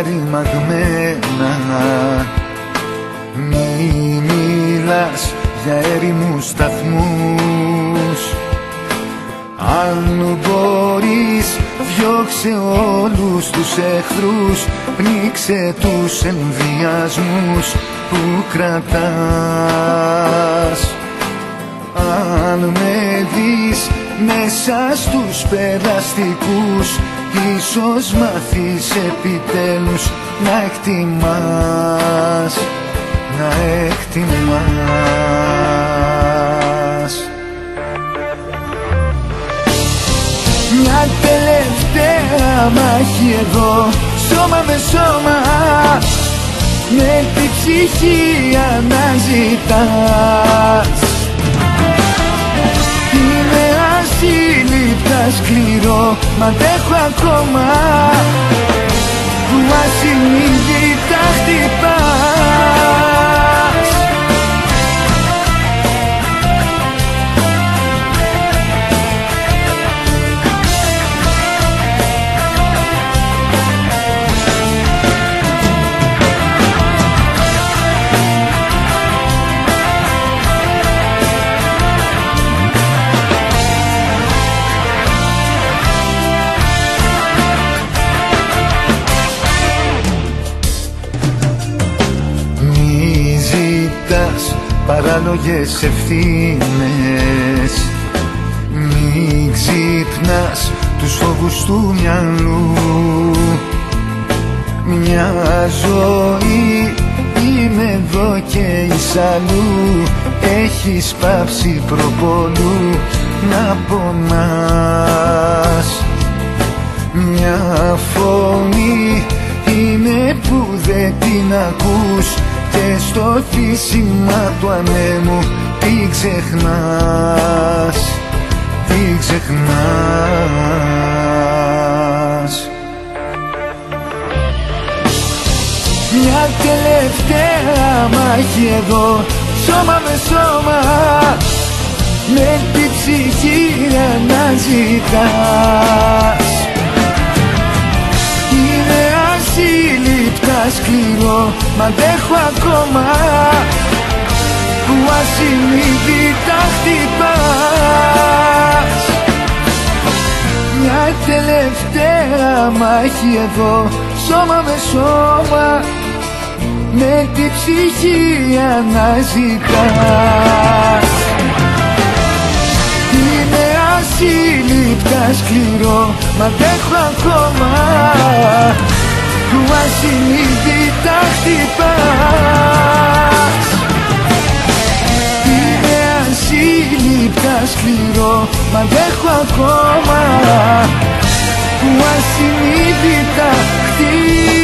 ρημαγμένα. Μη μιλάς για έρημους σταθμούς. Αν μπορείς διώξε όλους τους εχθρούς, πνίξε τους ενδιασμούς που κρατάς. Αν με δεις μέσα στους περαστικούς, ίσως μάθεις επιτέλους να εκτιμάς, να εκτιμάς. Μια τελευταία μάχη εδώ, σώμα με σώμα, με την ψυχή αναζητάς. Είναι ασύλληπτα σκληρό, μ' αντέχω ακόμα, που ασυνείδητα χτυπάς. Παράλογες ευθύνες, μη ξυπνάς τους φόβους του μυαλού. Μια ζωή είμαι εδώ και είσαι αλλού, έχεις πάψει προπολού να πονάς. Μια φωνή είναι που δεν την ακούς, και στο φύσιμα του ανέμου τι ξεχνάς, τι ξεχνάς. Μια τελευταία μάχη εδώ, σώμα με σώμα, με την ψυχή αναζητάς. Είναι ασύλληπτα σκληρό, μ' αντέχω ακόμα, που ασυνείδητα χτυπάς. Μια τελευταία μάχη εδώ, σώμα με σώμα, με την ψυχή αναζητάς. Είναι ασύλληπτα σκληρό, μ' αντέχω ακόμα, που ασυνείδητα χτυπάς. Είναι ασύλληπτα σκληρό, μ' αντέχω ακόμα, που ασυνείδητα χτυπάς.